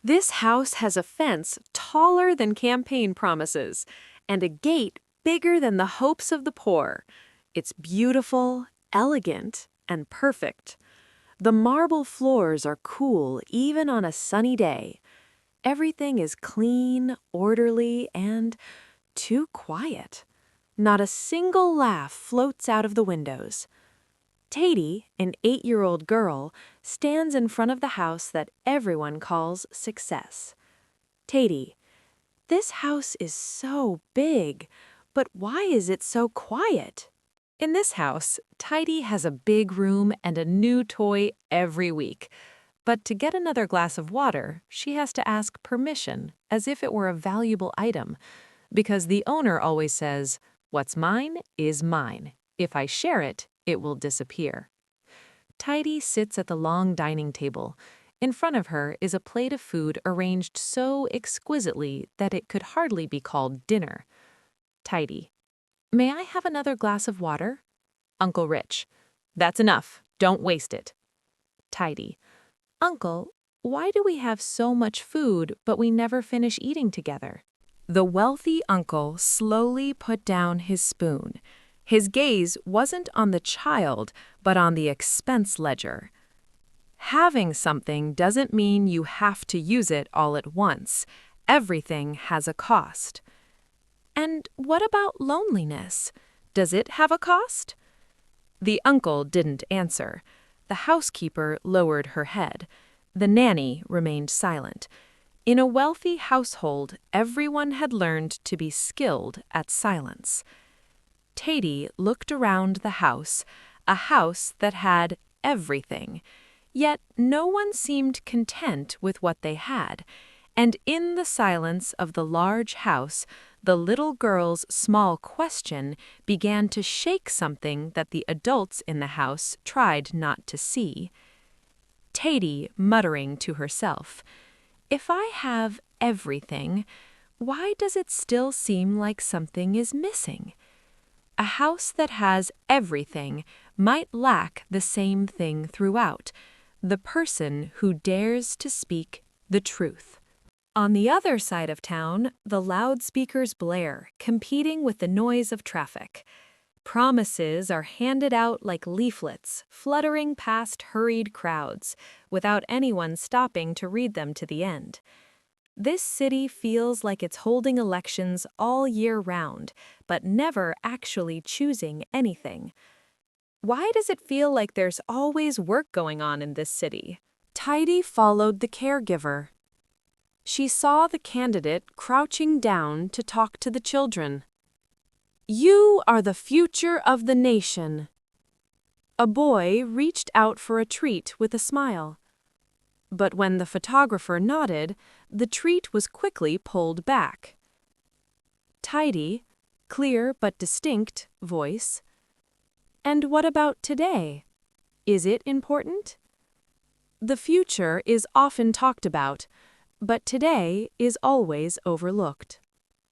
This house has a fence taller than campaign promises, and a gate bigger than the hopes of the poor. It's beautiful, elegant, and perfect. The marble floors are cool even on a sunny day. Everything is clean, orderly, and too quiet. Not a single laugh floats out of the windows. Taidy, an 8-year-old girl, stands in front of the house that everyone calls success. Taidy, this house is so big, but why is it so quiet? In this house, Taidy has a big room and a new toy every week. But to get another glass of water, she has to ask permission, as if it were a valuable item. Because the owner always says, "What's mine is mine. If I share it, it will disappear." Taidy sits at the long dining table. In front of her is a plate of food arranged so exquisitely that it could hardly be called dinner. Taidy, may I have another glass of water? Uncle Rich, that's enough. Don't waste it. Taidy, Uncle, why do we have so much food but we never finish eating together? The wealthy uncle slowly put down his spoon. His gaze wasn't on the child, but on the expense ledger. Having something doesn't mean you have to use it all at once. Everything has a cost. And what about loneliness? Does it have a cost? The uncle didn't answer. The housekeeper lowered her head. The nanny remained silent. In a wealthy household, everyone had learned to be skilled at silence. Taidy looked around the house, a house that had everything. Yet no one seemed content with what they had. And in the silence of the large house, the little girl's small question began to shake something that the adults in the house tried not to see. Taidy muttering to herself, "If I have everything, why does it still seem like something is missing?" A house that has everything might lack the same thing throughout, the person who dares to speak the truth. On the other side of town, the loudspeakers blare, competing with the noise of traffic. Promises are handed out like leaflets, fluttering past hurried crowds, without anyone stopping to read them to the end. This city feels like it's holding elections all year round, but never actually choosing anything. Why does it feel like there's always work going on in this city? Taidy followed the caregiver. She saw the candidate crouching down to talk to the children. "You are the future of the nation." A boy reached out for a treat with a smile. But when the photographer nodded, the treat was quickly pulled back. Taidy, clear but distinct voice. "And what about today? Is it important?" The future is often talked about, but today is always overlooked.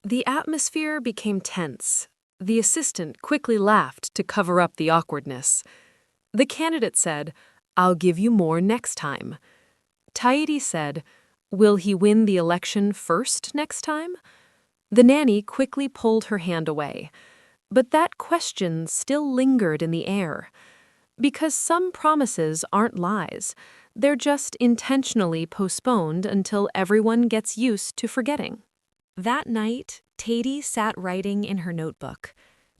The atmosphere became tense. The assistant quickly laughed to cover up the awkwardness. The candidate said, "I'll give you more next time." Taidy said, "Will he win the election first next time?" The nanny quickly pulled her hand away. But that question still lingered in the air. Because some promises aren't lies. They're just intentionally postponed until everyone gets used to forgetting. That night, Taidy sat writing in her notebook.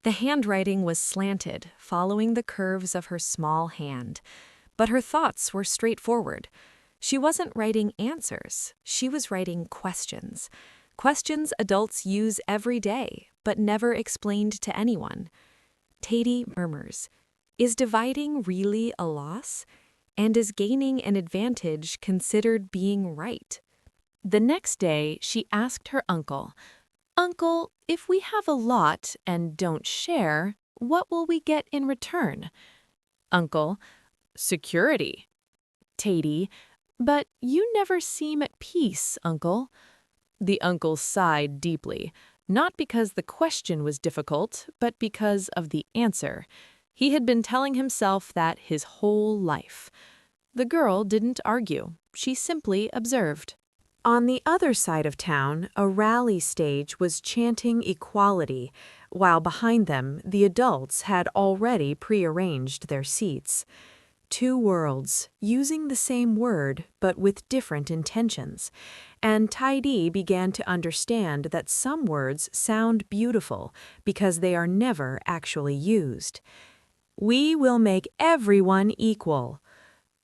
The handwriting was slanted, following the curves of her small hand. But her thoughts were straightforward. She wasn't writing answers, she was writing questions. Questions adults use every day, but never explained to anyone. Taidy murmurs, "Is dividing really a loss? And is gaining an advantage considered being right?" The next day, she asked her uncle, "Uncle, if we have a lot and don't share, what will we get in return?" Uncle, "Security." Taidy, "But you never seem at peace, Uncle." The uncle sighed deeply, not because the question was difficult, but because of the answer. He had been telling himself that his whole life. The girl didn't argue. She simply observed. On the other side of town, a rally stage was chanting equality, while behind them, the adults had already prearranged their seats. Two worlds, using the same word, but with different intentions. And Taidy began to understand that some words sound beautiful because they are never actually used. We will make everyone equal.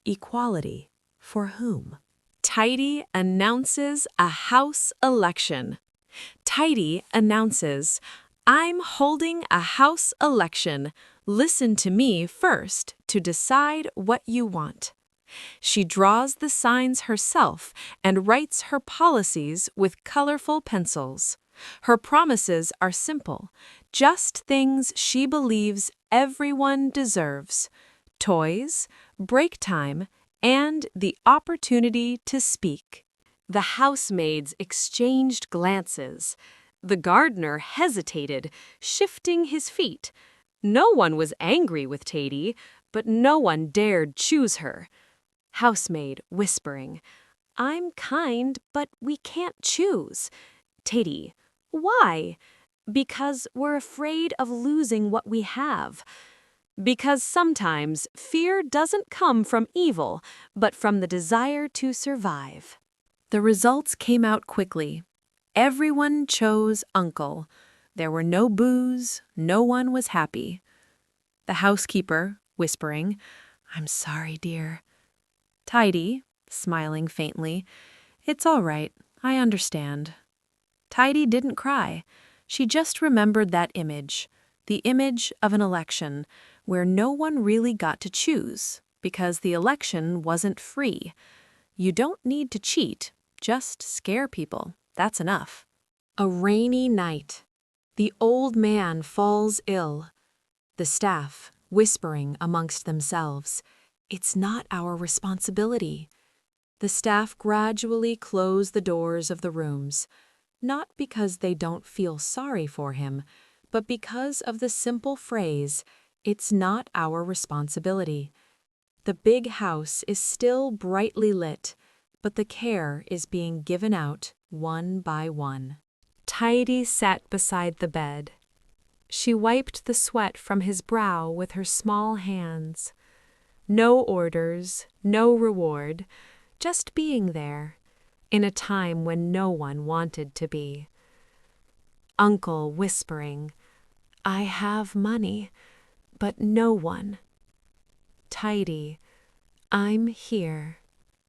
Equality for whom? Taidy announces a house election. Taidy announces, I'm holding a house election. Listen to me first to decide what you want. She draws the signs herself and writes her policies with colorful pencils. Her promises are simple, just things she believes everyone deserves: toys, break time, and the opportunity to speak. The housemaids exchanged glances. The gardener hesitated, shifting his feet. No one was angry with Taidy, but no one dared choose her. Housemaid whispering, I'm kind, but we can't choose. Taidy, why? Because we're afraid of losing what we have. Because sometimes fear doesn't come from evil, but from the desire to survive. The results came out quickly. Everyone chose Uncle. There were no boos, no one was happy. The housekeeper, whispering, I'm sorry, dear. Taidy, smiling faintly, it's all right, I understand. Taidy didn't cry. She just remembered that image, the image of an election, where no one really got to choose, because the election wasn't free. You don't need to cheat, just scare people. That's enough. A rainy night. The old man falls ill. The staff, whispering amongst themselves, it's not our responsibility. The staff gradually close the doors of the rooms, not because they don't feel sorry for him, but because of the simple phrase, it's not our responsibility. The big house is still brightly lit, but the care is being given out one by one. Taidy sat beside the bed. She wiped the sweat from his brow with her small hands. No orders, no reward, just being there, in a time when no one wanted to be. Uncle whispering, I have money, but no one. Taidy, I'm here.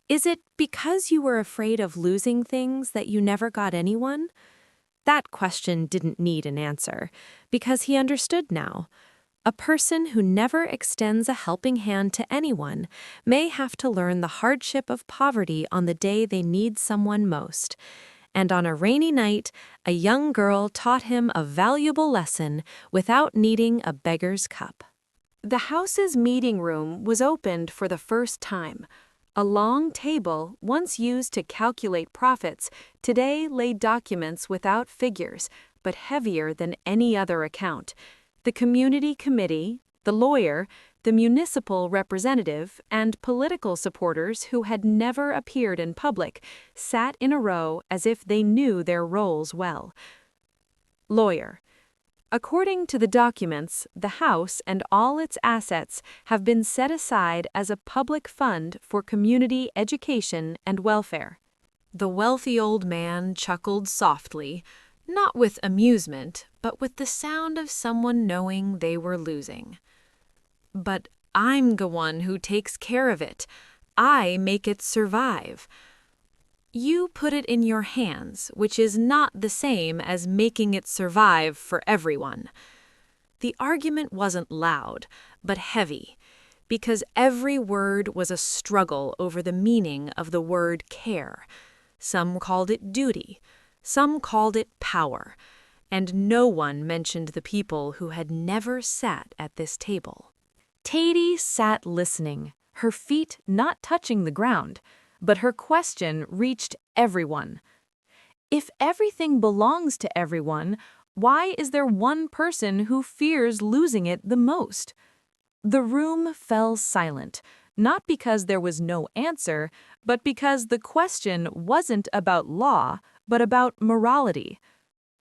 Is it because you were afraid of losing things that you never got anyone? That question didn't need an answer, because he understood now. A person who never extends a helping hand to anyone may have to learn the hardship of poverty on the day they need someone most. And on a rainy night, a young girl taught him a valuable lesson without needing a beggar's cup. The house's meeting room was opened for the first time. A long table, once used to calculate profits, today laid documents without figures, but heavier than any other account. The community committee, the lawyer, the municipal representative, and political supporters who had never appeared in public sat in a row as if they knew their roles well. Lawyer. According to the documents, the house and all its assets have been set aside as a public fund for community education and welfare. The wealthy old man chuckled softly, not with amusement, but with the sound of someone knowing they were losing. But I'm the one who takes care of it. I make it survive. You put it in your hands, which is not the same as making it survive for everyone. The argument wasn't loud, but heavy, because every word was a struggle over the meaning of the word care. Some called it duty, some called it power, and no one mentioned the people who had never sat at this table. Taidy sat listening, her feet not touching the ground. But her question reached everyone. If everything belongs to everyone, why is there one person who fears losing it the most? The room fell silent. Not because there was no answer, but because the question wasn't about law, but about morality.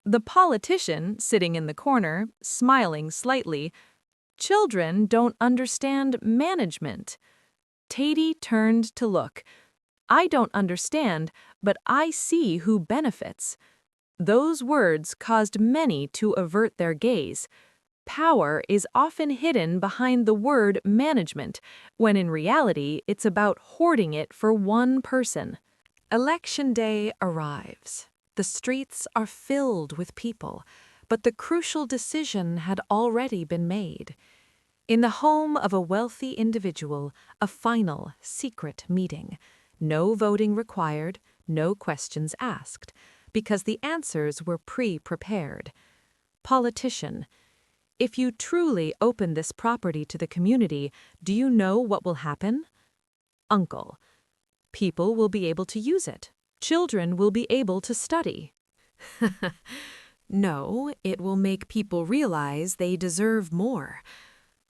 The politician, sitting in the corner, smiling slightly, "Children don't understand management." Taidy turned to look. "I don't understand, but I see who benefits." Those words caused many to avert their gaze. Power is often hidden behind the word management, when in reality it's about hoarding it for one person. Election day arrives. The streets are filled with people, but the crucial decision had already been made. In the home of a wealthy individual, a final, secret meeting. No voting required, no questions asked, because the answers were pre-prepared. Politician: "If you truly open this property to the community, do you know what will happen?" Uncle: "People will be able to use it. Children will be able to study." "No, it will make people realize they deserve more."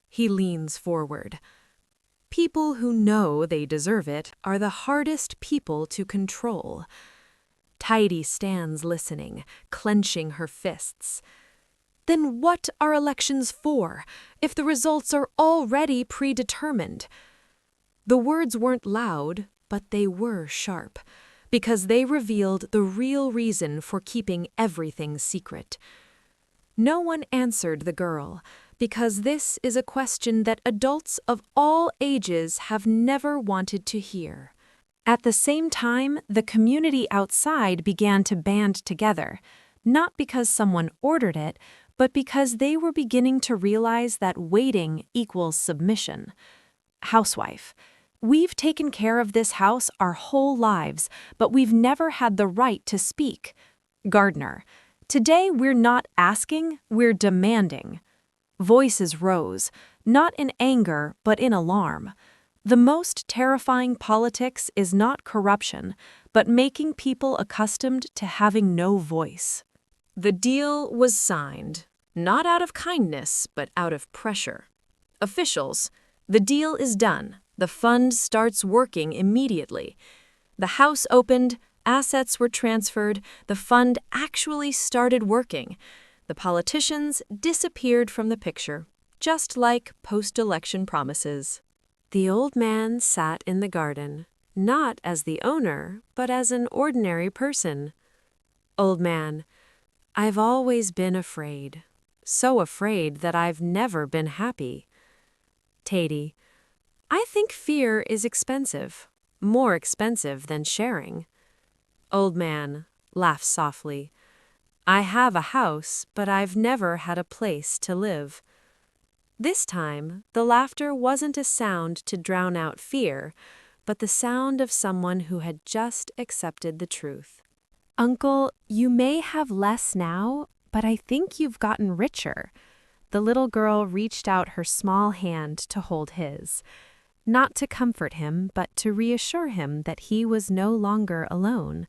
He leans forward. "People who know they deserve it are the hardest people to control." Taidy stands listening, clenching her fists. "Then what are elections for, if the results are already predetermined?" The words weren't loud, but they were sharp, because they revealed the real reason for keeping everything secret. No one answered the girl, because this is a question that adults of all ages have never wanted to hear. At the same time, the community outside began to band together, not because someone ordered it, but because they were beginning to realize that waiting equals submission. Housewife: "We've taken care of this house our whole lives, but we've never had the right to speak." Gardener: "Today we're not asking, we're demanding." Voices rose, not in anger, but in alarm. The most terrifying politics is not corruption, but making people accustomed to having no voice. The deal was signed, not out of kindness, but out of pressure. Officials: "The deal is done. The fund starts working immediately." The house opened, assets were transferred, the fund actually started working. The politicians disappeared from the picture, just like post-election promises. The old man sat in the garden, not as the owner, but as an ordinary person. Old man: "I've always been afraid. So afraid that I've never been happy." Taidy: "I think fear is expensive, more expensive than sharing." Old man laughs softly: "I have a house, but I've never had a place to live." This time, the laughter wasn't a sound to drown out fear, but the sound of someone who had just accepted the truth. "Uncle, you may have less now, but I think you've gotten richer." The little girl reached out her small hand to hold his, not to comfort him, but to reassure him that he was no longer alone.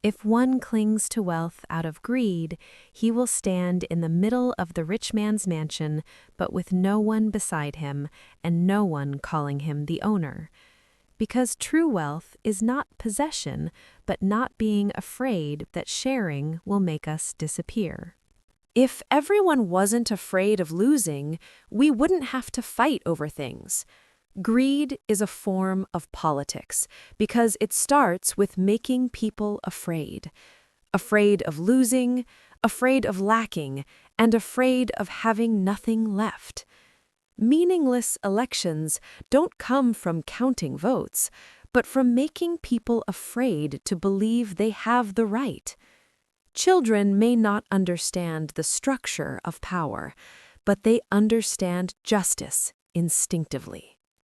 If one clings to wealth out of greed, he will stand in the middle of the rich man's mansion, but with no one beside him and no one calling him the owner. Because true wealth is not possession, but not being afraid that sharing will make us disappear. If everyone wasn't afraid of losing, we wouldn't have to fight over things. Greed is a form of politics because it starts with making people afraid. Afraid of losing, afraid of lacking, and afraid of having nothing left. Meaningless elections don't come from counting votes, but from making people afraid to believe they have the right. Children may not understand the structure of power, but they understand justice instinctively.